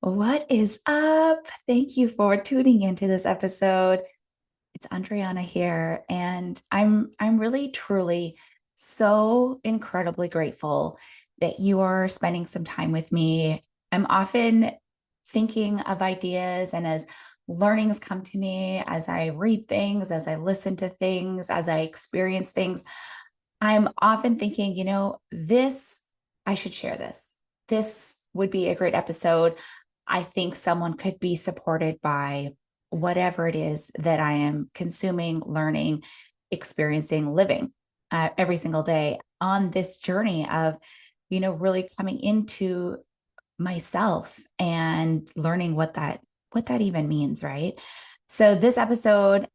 What is up? Thank you for tuning into this episode. It's Andryanna here, and I'm really truly so incredibly grateful that you are spending some time with me. I'm often thinking of ideas and as learnings come to me, as I read things, as I listen to things, as I experience things, I'm often thinking, this, I should share this. This would be a great episode. I think someone could be supported by whatever it is that I am consuming, learning, experiencing, living every single day on this journey of, really coming into myself and learning what that even means, right? So this episode,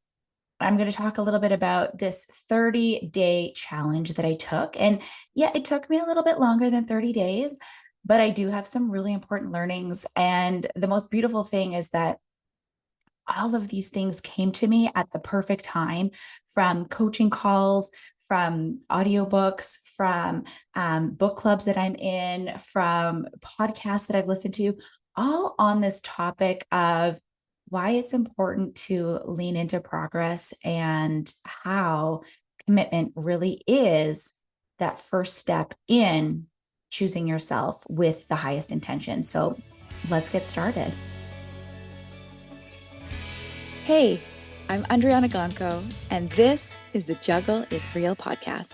I'm going to talk a little bit about this 30-day challenge that I took. And yeah, it took me a little bit longer than 30 days, but I do have some really important learnings. And the most beautiful thing is that all of these things came to me at the perfect time, from coaching calls, from audiobooks, from book clubs that I'm in, from podcasts that I've listened to, all on this topic of why it's important to lean into progress and how commitment really is that first step in choosing yourself with the highest intention. So let's get started. Hey, I'm Andryanna, and this is the Juggle is Real podcast.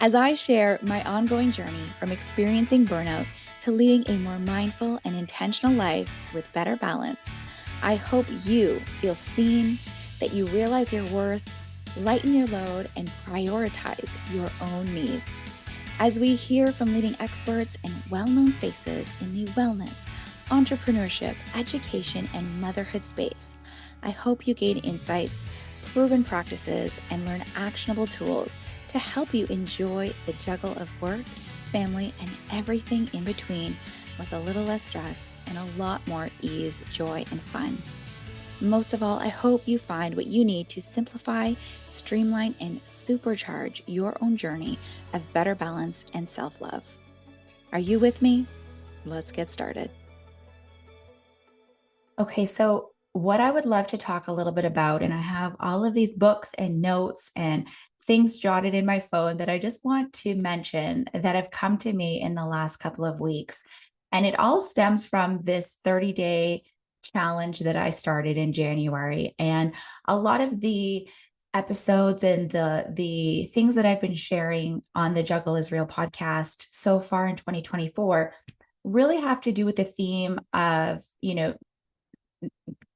As I share my ongoing journey from experiencing burnout to leading a more mindful and intentional life with better balance, I hope you feel seen, that you realize your worth, lighten your load, and prioritize your own needs. As we hear from leading experts and well-known faces in the wellness, entrepreneurship, education, and motherhood space, I hope you gain insights, proven practices, and learn actionable tools to help you enjoy the juggle of work, family, and everything in between with a little less stress and a lot more ease, joy, and fun. Most of all, I hope you find what you need to simplify, streamline, and supercharge your own journey of better balance and self-love. Are you with me? Let's get started. Okay, so what I would love to talk a little bit about, and I have all of these books and notes and things jotted in my phone that I just want to mention that have come to me in the last couple of weeks. And it all stems from this 30-day challenge that I started in January. And a lot of the episodes and the things that I've been sharing on the Juggle is Real podcast so far in 2024 really have to do with the theme of,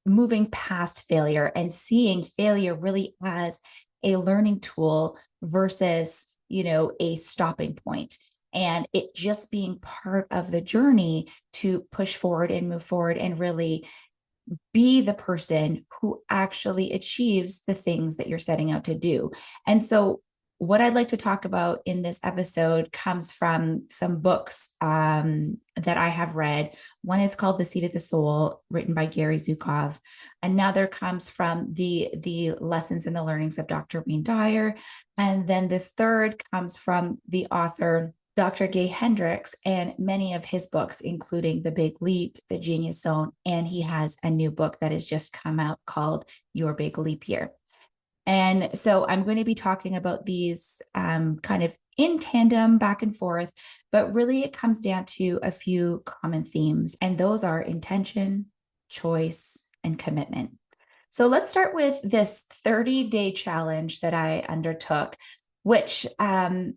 moving past failure and seeing failure really as a learning tool versus, a stopping point, and it just being part of the journey to push forward and move forward and really be the person who actually achieves the things that you're setting out to do. And so what I'd like to talk about in this episode comes from some books that I have read. One is called The Seat of the Soul, written by Gary Zukov. Another comes from the Lessons and the Learnings of Dr. Dyer. And then the third comes from the author Dr. Hendricks, and many of his books, including The Big Leap, The Genius Zone, and he has a new book that has just come out called Your Big Leap Year. And so I'm going to be talking about these kind of in tandem, back and forth, but really it comes down to a few common themes, and those are intention, choice, and commitment. So let's start with this 30-day challenge that I undertook, which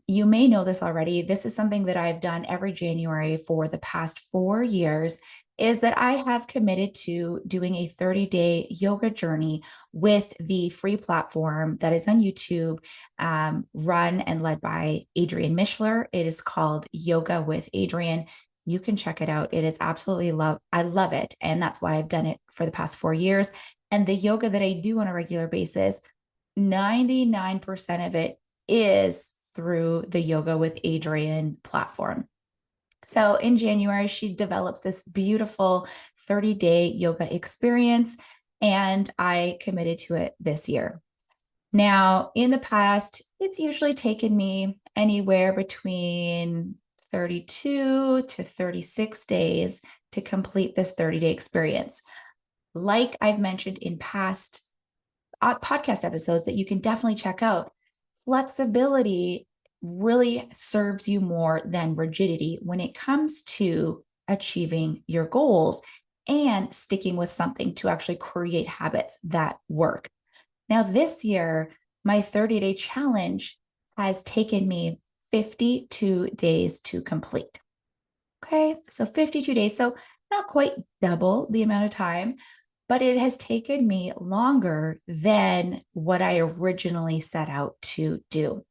you may know this already. This is something that I've done every January for the past 4 years, is that I have committed to doing a 30-day yoga journey with the free platform that is on YouTube, run and led by Adrian Mishler. It is called Yoga with Adrian. You can check it out. It is absolutely I love it. And that's why I've done it for the past 4 years. And the yoga that I do on a regular basis, 99% of it is through the Yoga with Adrian platform. So in January, she develops this beautiful 30-day yoga experience, and I committed to it this year. Now, in the past, it's usually taken me anywhere between 32 to 36 days to complete this 30-day experience. Like I've mentioned in past podcast episodes that you can definitely check out, flexibility really serves you more than rigidity when it comes to achieving your goals and sticking with something to actually create habits that work. Now, this year, my 30-day challenge has taken me 52 days to complete. Okay, so 52 days. So not quite double the amount of time, but it has taken me longer than what I originally set out to do.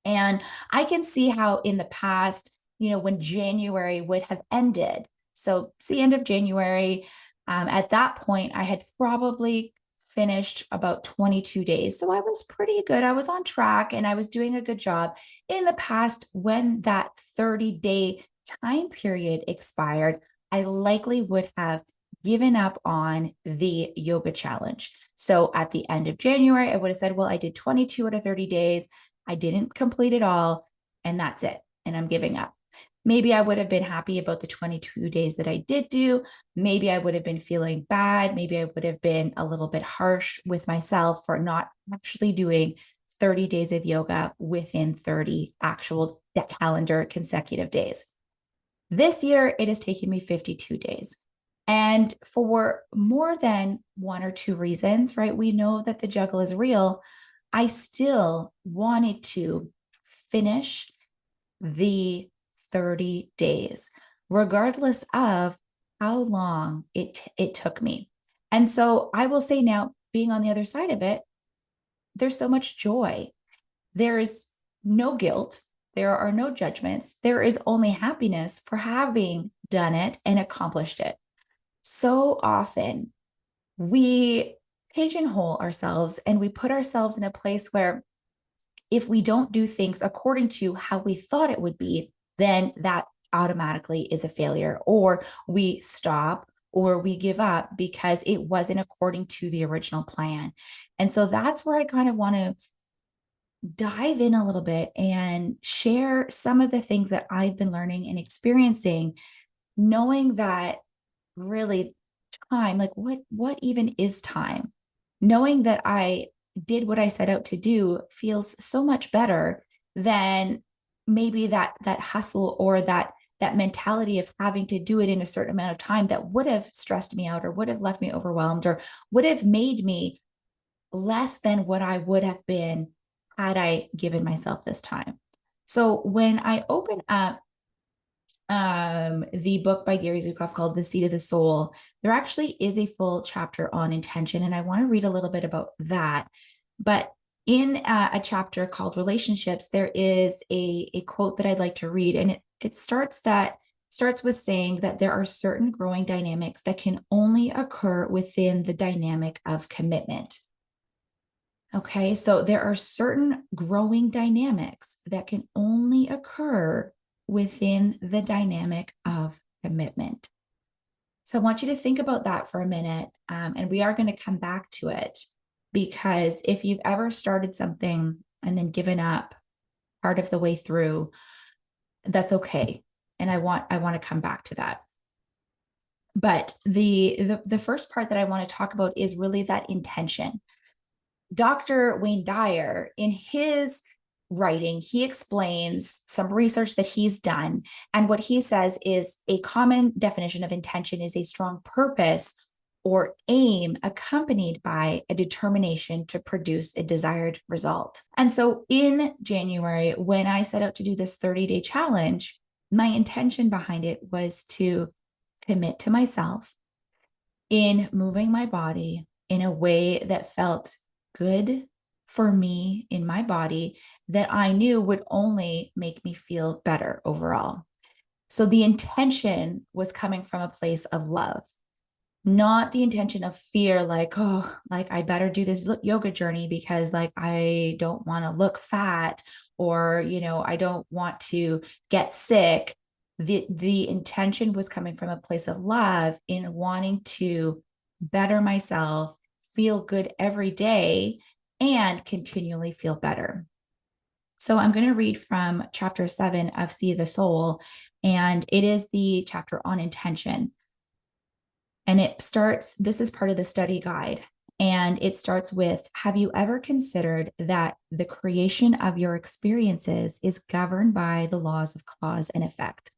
And I can see how in the past, when January would have ended, so it's the end of January, at that point, I had probably finished about 22 days. So I was pretty good. I was on track and I was doing a good job. In the past, when that 30-day time period expired, I likely would have given up on the yoga challenge. So at the end of January, I would have said, well, I did 22 out of 30 days. I didn't complete it all, and that's it. And I'm giving up. Maybe I would have been happy about the 22 days that I did do. Maybe I would have been feeling bad. Maybe I would have been a little bit harsh with myself for not actually doing 30 days of yoga within 30 actual calendar consecutive days. This year, it has taken me 52 days. And for more than one or two reasons, right? We know that the juggle is real. I still wanted to finish the 30 days, regardless of how long it took me. And so I will say now, being on the other side of it, there's so much joy. There's no guilt. There are no judgments. There is only happiness for having done it and accomplished it. So often we pigeonhole ourselves and we put ourselves in a place where if we don't do things according to how we thought it would be, then that automatically is a failure, or we stop or we give up because it wasn't according to the original plan. And so that's where I kind of want to dive in a little bit and share some of the things that I've been learning and experiencing, knowing that really time, like what even is time? Knowing that I did what I set out to do feels so much better than maybe that hustle or that mentality of having to do it in a certain amount of time that would have stressed me out or would have left me overwhelmed or would have made me less than what I would have been had I given myself this time. So when I open up the book by Gary Zukov called The Seat of the Soul, there actually is a full chapter on intention. And I want to read a little bit about that. But in a chapter called Relationships, there is a quote that I'd like to read. And it starts with saying that there are certain growing dynamics that can only occur within the dynamic of commitment. Okay, so there are certain growing dynamics that can only occur within the dynamic of commitment. So I want you to think about that for a minute, and we are going to come back to it, because if you've ever started something and then given up part of the way through, that's okay. And I want to come back to that. But the first part that I want to talk about is really that intention. Dr. Wayne Dyer, in his writing, he explains some research that he's done. And what he says is a common definition of intention is a strong purpose or aim accompanied by a determination to produce a desired result. And so in January, when I set out to do this 30-day challenge, my intention behind it was to commit to myself in moving my body in a way that felt good for me in my body, that I knew would only make me feel better overall. So the intention was coming from a place of love, not the intention of fear, like, oh, like I better do this yoga journey because like I don't want to look fat, or, I don't want to get sick. The intention was coming from a place of love in wanting to better myself, feel good every day, and continually feel better. So I'm going to read from chapter 7 of Seat of the Soul, and it is the chapter on intention. And this is part of the study guide. And it starts with, have you ever considered that the creation of your experiences is governed by the laws of cause and effect?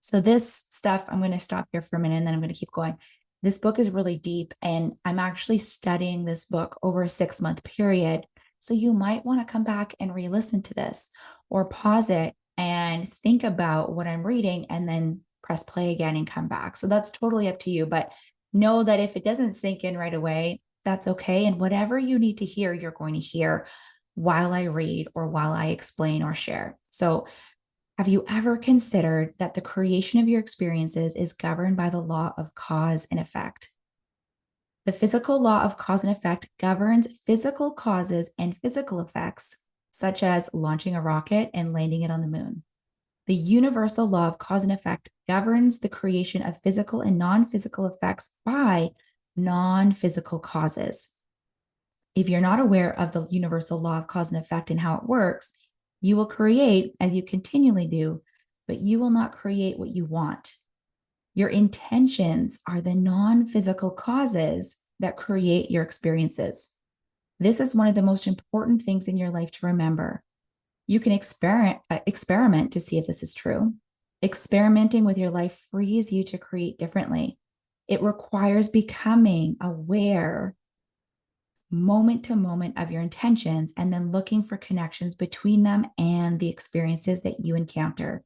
So this stuff, I'm going to stop here for a minute and then I'm going to keep going. This book is really deep, and I'm actually studying this book over a 6-month period. So you might want to come back and re-listen to this, or pause it and think about what I'm reading and then press play again and come back. So that's totally up to you. But know that if it doesn't sink in right away, that's okay. And whatever you need to hear, you're going to hear while I read or while I explain or share. So have you ever considered that the creation of your experiences is governed by the law of cause and effect? The physical law of cause and effect governs physical causes and physical effects, such as launching a rocket and landing it on the moon. The universal law of cause and effect governs the creation of physical and non-physical effects by non-physical causes. If you're not aware of the universal law of cause and effect and how it works, you will create as you continually do, but you will not create what you want. Your intentions are the non-physical causes that create your experiences. This is one of the most important things in your life to remember. You can experiment to see if this is true. Experimenting with your life frees you to create differently. It requires becoming aware moment to moment of your intentions and then looking for connections between them and the experiences that you encounter.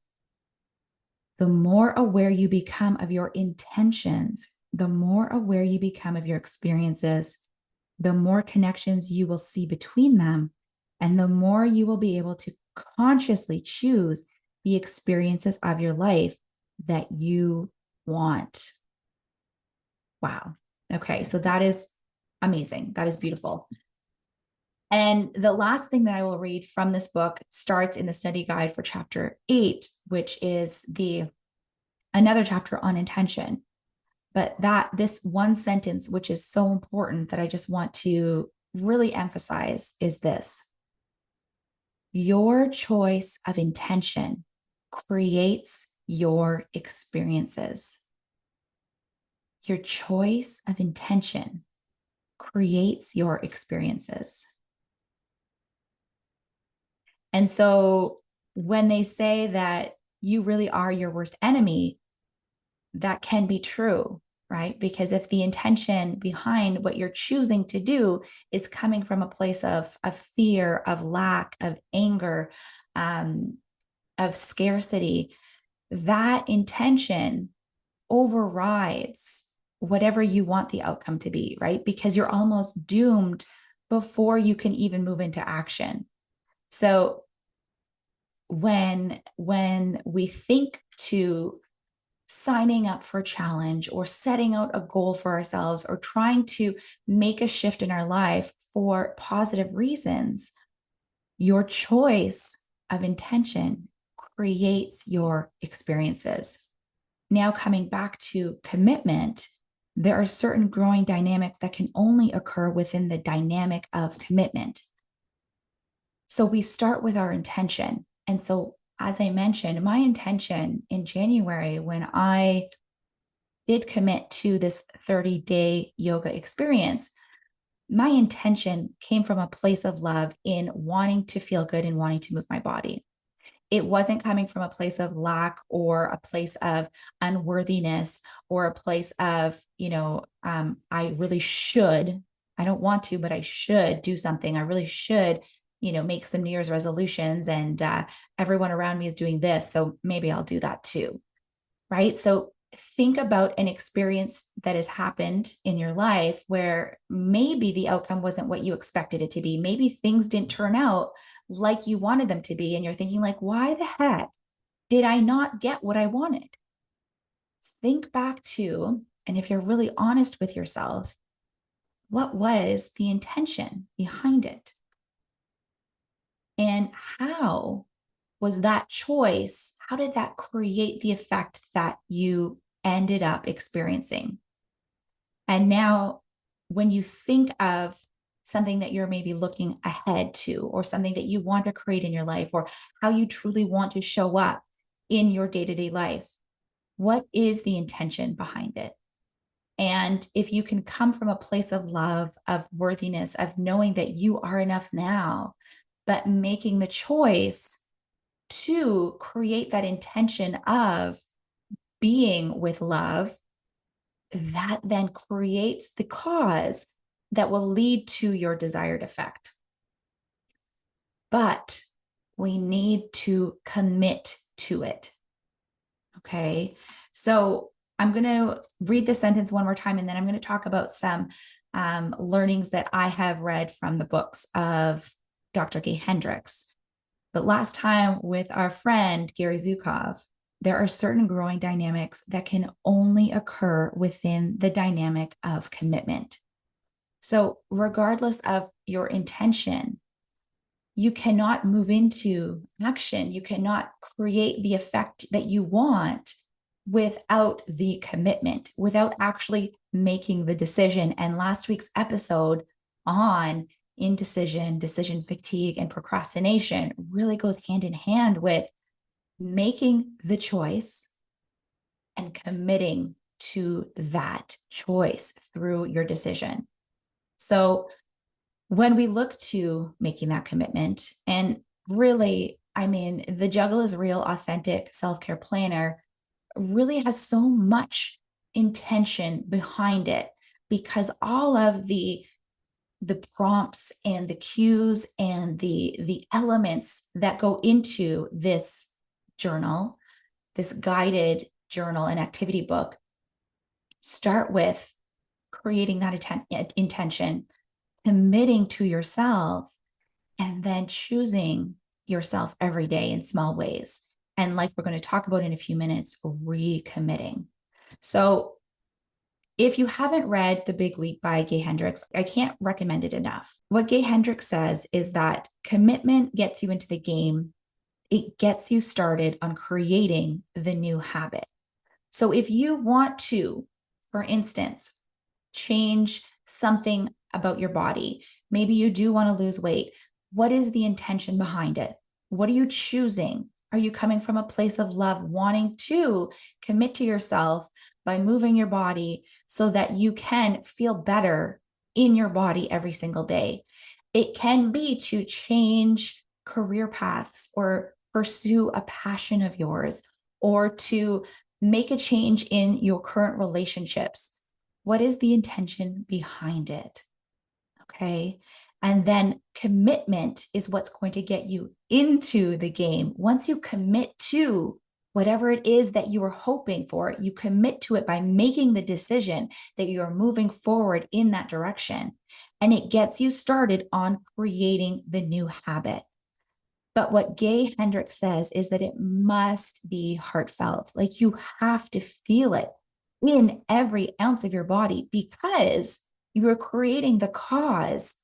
The more aware you become of your intentions, the more aware you become of your experiences, the more connections you will see between them, and the more you will be able to consciously choose the experiences of your life that you want. Wow. Okay, so that is amazing. That is beautiful. And the last thing that I will read from this book starts in the study guide for chapter 8, which is another chapter on intention. But this one sentence, which is so important that I just want to really emphasize, is this: your choice of intention creates your experiences. Your choice of intention creates your experiences. And so when they say that you really are your worst enemy, that can be true, right? Because if the intention behind what you're choosing to do is coming from a place of fear, of lack, of anger, of scarcity, that intention overrides whatever you want the outcome to be, right? Because you're almost doomed before you can even move into action. So when we think to signing up for a challenge or setting out a goal for ourselves or trying to make a shift in our life for positive reasons, your choice of intention creates your experiences. Now, coming back to commitment, there are certain growing dynamics that can only occur within the dynamic of commitment. So we start with our intention. And so, as I mentioned, my intention in January, when I did commit to this 30-day yoga experience, my intention came from a place of love in wanting to feel good and wanting to move my body. It wasn't coming from a place of lack or a place of unworthiness or a place of, I really should, I don't want to, but I should do something. I really should, make some New Year's resolutions, and everyone around me is doing this, so maybe I'll do that too, right? So think about an experience that has happened in your life where maybe the outcome wasn't what you expected it to be. Maybe things didn't turn out like you wanted them to be. And you're thinking like, why the heck did I not get what I wanted? Think back to, and if you're really honest with yourself, what was the intention behind it? And how was that choice? How did that create the effect that you ended up experiencing? And now, when you think of something that you're maybe looking ahead to, or something that you want to create in your life, or how you truly want to show up in your day-to-day life, what is the intention behind it? And if you can come from a place of love, of worthiness, of knowing that you are enough now, but making the choice to create that intention of being with love, that then creates the cause that will lead to your desired effect. But we need to commit to it. Okay. So I'm going to read the sentence one more time, and then I'm going to talk about some learnings that I have read from the books of Dr. Gay Hendricks. But last time with our friend, Gary Zukov, there are certain growing dynamics that can only occur within the dynamic of commitment. So regardless of your intention, you cannot move into action. You cannot create the effect that you want without the commitment, without actually making the decision. And last week's episode on indecision, decision fatigue, and procrastination really goes hand in hand with making the choice and committing to that choice through your decision. So when we look to making that commitment, and really, I mean, the Juggle is Real Authentic Self-Care Planner really has so much intention behind it, because all of the prompts and the cues and the elements that go into this journal, this guided journal and activity book, start with creating that intention, committing to yourself, and then choosing yourself every day in small ways. And like we're going to talk about in a few minutes, recommitting. So if you haven't read The Big Leap by Gay Hendricks, I can't recommend it enough. What Gay Hendricks says is that commitment gets you into the game. It gets you started on creating the new habit. So if you want to, for instance, change something about your body, maybe you do want to lose weight. What is the intention behind it? What are you choosing? Are you coming from a place of love, wanting to commit to yourself by moving your body so that you can feel better in your body every single day? It can be to change career paths or pursue a passion of yours, or to make a change in your current relationships. What is the intention behind it? Okay. And then commitment is what's going to get you into the game. Once you commit to whatever it is that you are hoping for, you commit to it by making the decision that you are moving forward in that direction. And it gets you started on creating the new habit. But what Gay Hendricks says is that it must be heartfelt. Like, you have to feel it in every ounce of your body, because you are creating the cause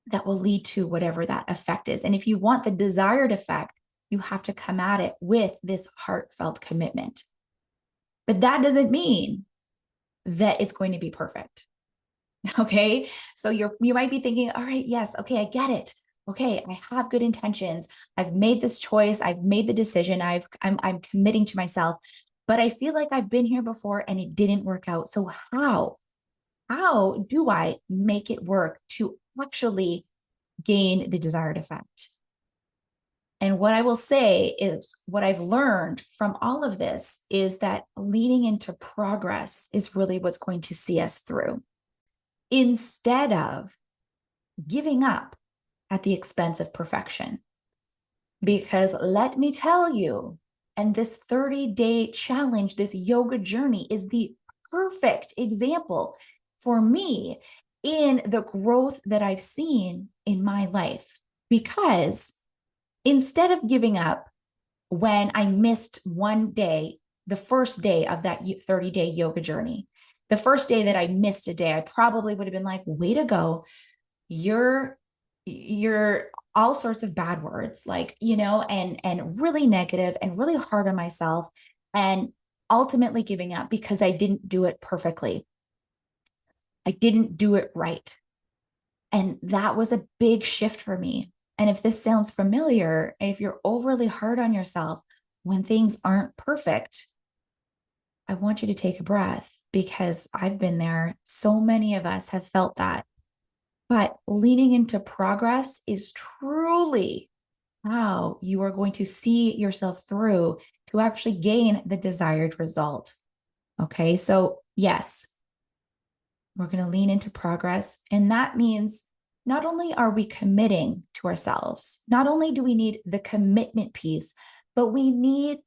that will lead to whatever that effect is. And if you want the desired effect, you have to come at it with this heartfelt commitment. But that doesn't mean that it's going to be perfect. Okay. So you might be thinking, all right, yes, okay, I get it. Okay, I have good intentions. I've made this choice. I've made the decision. I'm committing to myself, but I feel like I've been here before and it didn't work out. So how do I make it work to actually gain the desired effect? And what I will say is, what I've learned from all of this is that leaning into progress is really what's going to see us through, instead of giving up at the expense of perfection. Because let me tell you, and this 30-day challenge, this yoga journey, is the perfect example for me in the growth that I've seen in my life. Because instead of giving up when I missed one day, the first day of that 30-day yoga journey, the first day that I missed a day, I probably would have been like, way to go. You're all sorts of bad words, like, and really negative and really hard on myself, and ultimately giving up because I didn't do it perfectly. I didn't do it right. And that was a big shift for me. And if this sounds familiar, and if you're overly hard on yourself when things aren't perfect, I want you to take a breath because I've been there. So many of us have felt that. But leaning into progress is truly how you are going to see yourself through to actually gain the desired result. Okay, so yes, we're going to lean into progress. And that means not only are we committing to ourselves, not only do we need the commitment piece, but we need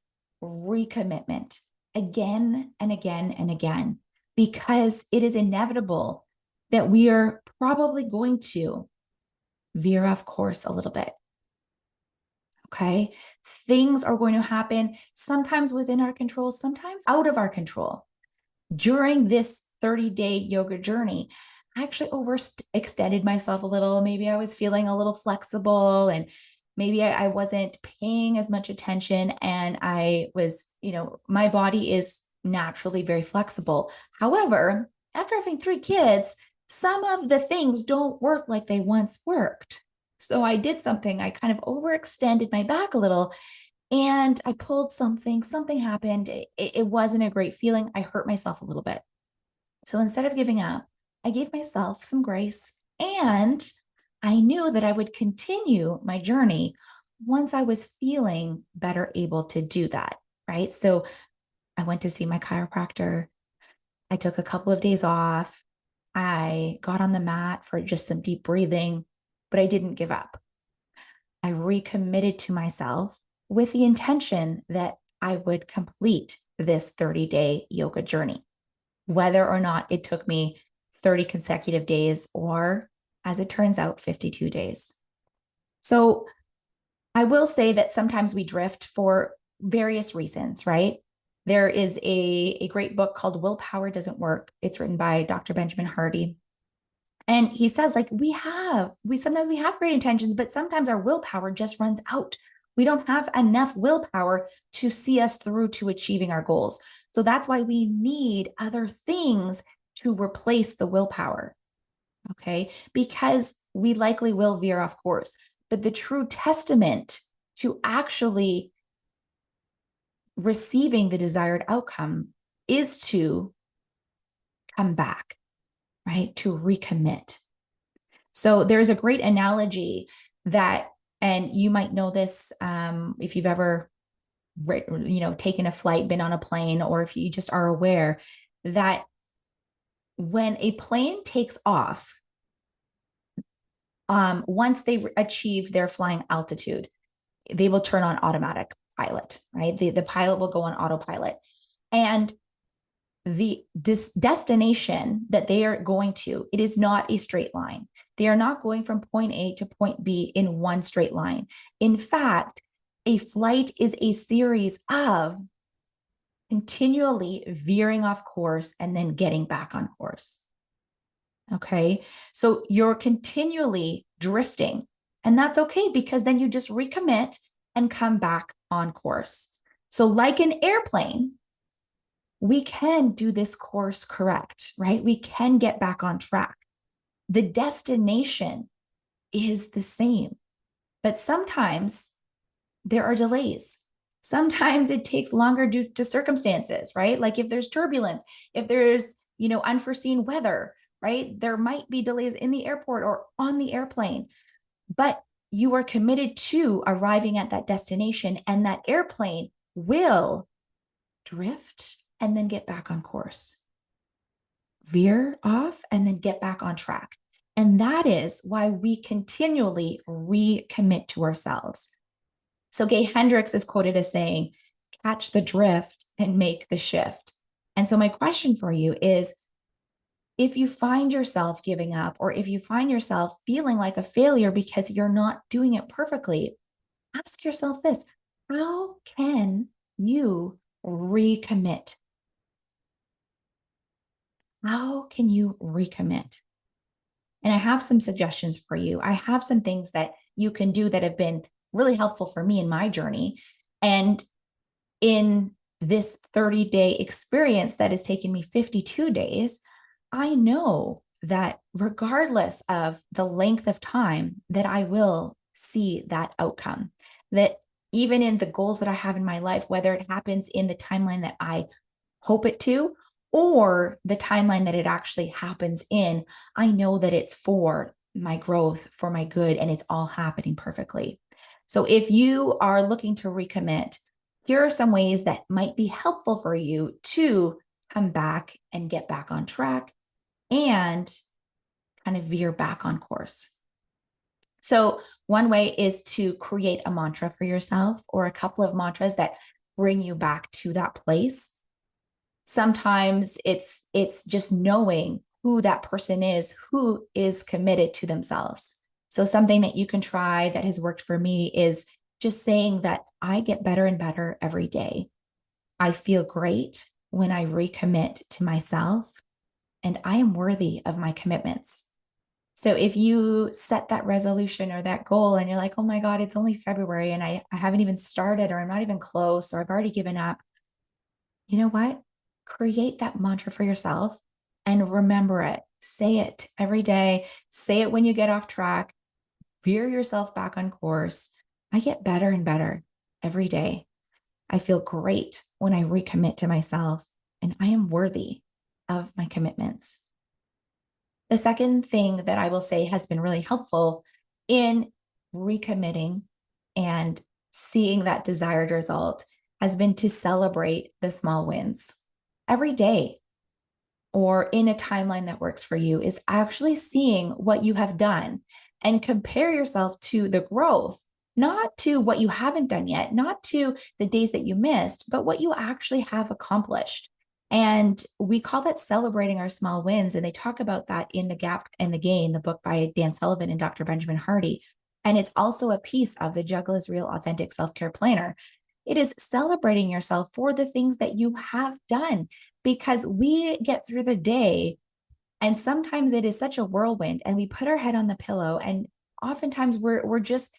recommitment again and again and again, because it is inevitable that we are probably going to veer off course a little bit. Okay. Things are going to happen, sometimes within our control, sometimes out of our control. During this 30-day yoga journey, I actually overextended myself a little. Maybe I was feeling a little flexible, and maybe I wasn't paying as much attention. And I was, my body is naturally very flexible. However, after having 3 kids, some of the things don't work like they once worked. So I did something. I kind of overextended my back a little, and I pulled something happened. It wasn't a great feeling. I hurt myself a little bit. So instead of giving up, I gave myself some grace, and I knew that I would continue my journey once I was feeling better able to do that, right? So I went to see my chiropractor. I took a couple of days off. I got on the mat for just some deep breathing, but I didn't give up. I recommitted to myself with the intention that I would complete this 30-day yoga journey, whether or not it took me 30 consecutive days or, as it turns out, 52 days. So I will say that sometimes we drift for various reasons, right? There is a great book called Willpower Doesn't Work. It's written by Dr. Benjamin Hardy. And he says, like, sometimes we have great intentions, but sometimes our willpower just runs out. We don't have enough willpower to see us through to achieving our goals. So that's why we need other things to replace the willpower. Okay. Because we likely will veer off course. But the true testament to actually receiving the desired outcome is to come back, right? To recommit. So there's a great analogy that, and you might know this if you've ever, taken a flight, been on a plane, or if you just are aware that when a plane takes off, once they've achieved their flying altitude, they will turn on automatic pilot, right? The pilot will go on autopilot. And the destination that they are going to, it is not a straight line. They are not going from point A to point B in one straight line. In fact, a flight is a series of continually veering off course and then getting back on course. Okay. So you're continually drifting, and that's okay, because then you just recommit and come back on course. So like an airplane, we can do this course correct, right? We can get back on track. The destination is the same, but sometimes there are delays. Sometimes it takes longer due to circumstances, right? Like if there's turbulence, if there's, unforeseen weather, right? There might be delays in the airport or on the airplane, but you are committed to arriving at that destination, and that airplane will drift and then get back on course, veer off and then get back on track. And that is why we continually recommit to ourselves. So Gay Hendricks is quoted as saying, catch the drift and make the shift. And so my question for you is, if you find yourself giving up, or if you find yourself feeling like a failure because you're not doing it perfectly, ask yourself this: how can you recommit? How can you recommit? And I have some suggestions for you. I have some things that you can do that have been really helpful for me in my journey. And in this 30-day experience that has taken me 52 days, I know that regardless of the length of time, that I will see that outcome. That even in the goals that I have in my life, whether it happens in the timeline that I hope it to, or the timeline that it actually happens in, I know that it's for my growth, for my good, and it's all happening perfectly. So if you are looking to recommit, here are some ways that might be helpful for you to come back and get back on track and kind of veer back on course. So one way is to create a mantra for yourself or a couple of mantras that bring you back to that place. Sometimes it's just knowing who that person is who is committed to themselves. So something that you can try that has worked for me is just saying that I get better and better every day. I feel great when I recommit to myself, and I am worthy of my commitments. So if you set that resolution or that goal and you're like, oh my God, it's only February and I haven't even started, or I'm not even close, or I've already given up, you know what? Create that mantra for yourself and remember it. Say it every day. Say it when you get off track. Veer yourself back on course. I get better and better every day. I feel great when I recommit to myself, and I am worthy of my commitments. The second thing that I will say has been really helpful in recommitting and seeing that desired result has been to celebrate the small wins every day, or in a timeline that works for you, is actually seeing what you have done and compare yourself to the growth, not to what you haven't done yet, not to the days that you missed, but what you actually have accomplished. And we call that celebrating our small wins. And they talk about that in The Gap and the Gain, the book by Dan Sullivan and Dr. Benjamin Hardy. And it's also a piece of the Juggle is Real Authentic Self-Care Planner. It is celebrating yourself for the things that you have done, because we get through the day and sometimes it is such a whirlwind and we put our head on the pillow, and oftentimes we're just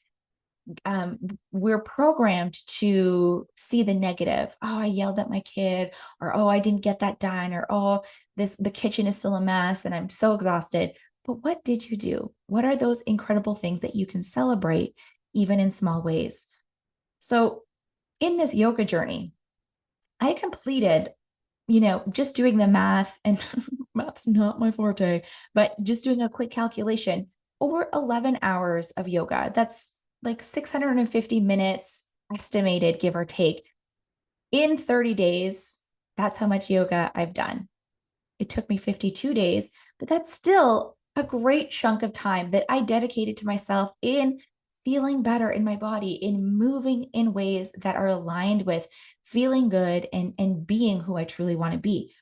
we're programmed to see the negative. Oh, I yelled at my kid, or oh, I didn't get that done, or oh, the kitchen is still a mess and I'm so exhausted. But what did you do? What are those incredible things that you can celebrate even in small ways? So in this yoga journey, I completed, just doing the math, and math's not my forte, but just doing a quick calculation, over 11 hours of yoga. That's like 650 minutes estimated, give or take. In 30 days, that's how much yoga I've done. It took me 52 days, but that's still a great chunk of time that I dedicated to myself in feeling better in my body, in moving in ways that are aligned with feeling good and being who I truly want to be.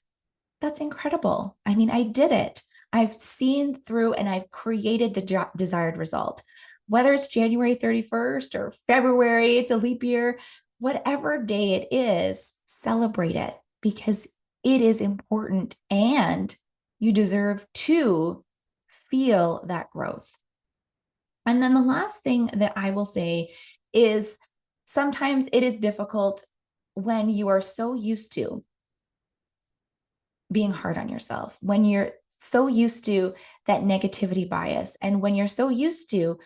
That's incredible. I mean, I did it. I've seen through and I've created the desired result. Whether it's January 31st or February, it's a leap year, whatever day it is, celebrate it, because it is important and you deserve to feel that growth. And then the last thing that I will say is sometimes it is difficult when you are so used to being hard on yourself, when you're so used to that negativity bias, and when you're so used to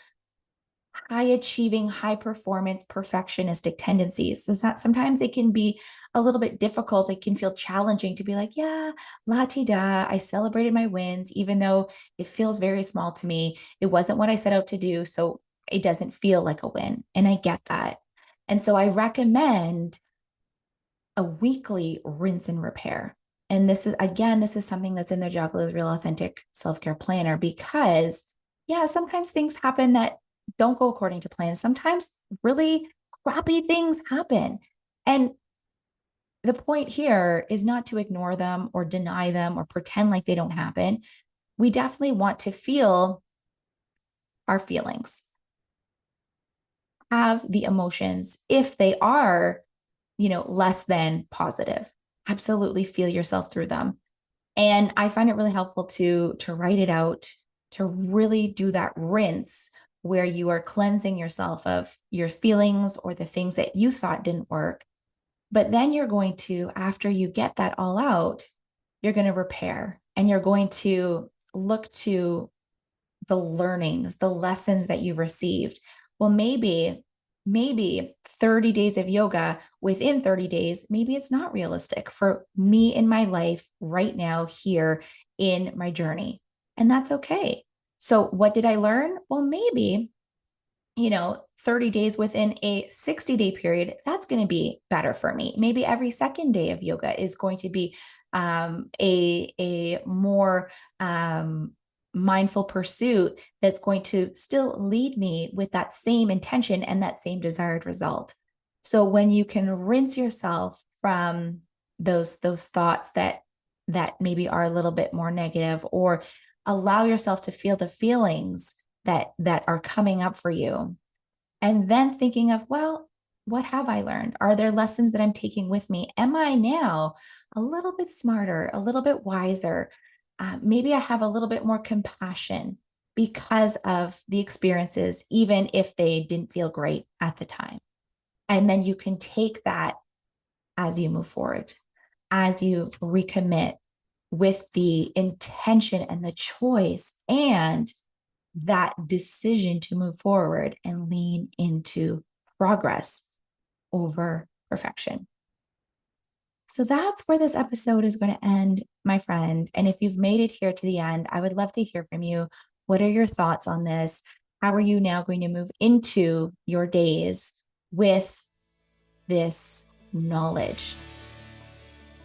high achieving, high performance, perfectionistic tendencies. So that sometimes it can be a little bit difficult. It can feel challenging to be like, yeah, la ti da, I celebrated my wins, even though it feels very small to me. It wasn't what I set out to do, so it doesn't feel like a win. And I get that. And so I recommend a weekly rinse and repair. And this is something that's in the Juggle is Real Authentic Self-Care Planner, because yeah, sometimes things happen that don't go according to plan. Sometimes really crappy things happen. And the point here is not to ignore them or deny them or pretend like they don't happen. We definitely want to feel our feelings, have the emotions if they are, less than positive. Absolutely feel yourself through them. And I find it really helpful to write it out, to really do that rinse where you are cleansing yourself of your feelings or the things that you thought didn't work. But then you're going to, after you get that all out, you're going to repair, and you're going to look to the learnings, the lessons that you've received. Well, maybe maybe 30 days of yoga within 30 days, maybe it's not realistic for me in my life right now, here in my journey. And that's okay. So, what did I learn? Well, maybe 30 days within a 60-day period, that's going to be better for me. Maybe every second day of yoga is going to be a more mindful pursuit that's going to still lead me with that same intention and that same desired result. So when you can rinse yourself from those thoughts that maybe are a little bit more negative, or allow yourself to feel the feelings that are coming up for you, and then thinking of, well, what have I learned? Are there lessons that I'm taking with me? Am I now a little bit smarter, a little bit wiser? Maybe I have a little bit more compassion because of the experiences, even if they didn't feel great at the time. And then you can take that as you move forward, as you recommit, with the intention and the choice and that decision to move forward and lean into progress over perfection. So that's where this episode is going to end, my friend. And if you've made it here to the end, I would love to hear from you. What are your thoughts on this? How are you now going to move into your days with this knowledge?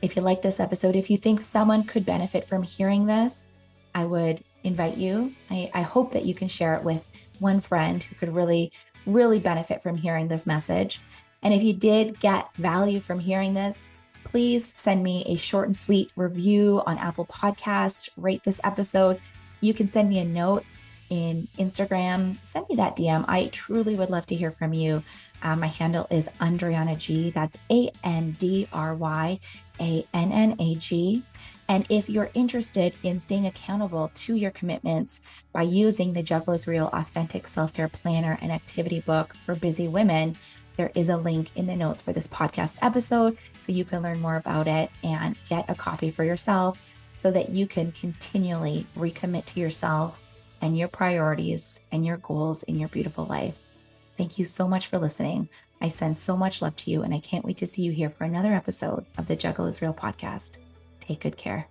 If you like this episode, if you think someone could benefit from hearing this, I would invite you. I hope that you can share it with one friend who could really, really benefit from hearing this message. And if you did get value from hearing this, please send me a short and sweet review on Apple Podcasts, rate this episode. You can send me a note in Instagram, send me that DM. I truly would love to hear from you. My handle is Andryanna G. That's ANDRYANNAG. And if you're interested in staying accountable to your commitments by using the Juggle is Real Authentic Self-Care Planner and Activity Book for busy women, there is a link in the notes for this podcast episode so you can learn more about it and get a copy for yourself so that you can continually recommit to yourself and your priorities and your goals in your beautiful life. Thank you so much for listening. I send so much love to you, and I can't wait to see you here for another episode of the Juggle is Real podcast. Take good care.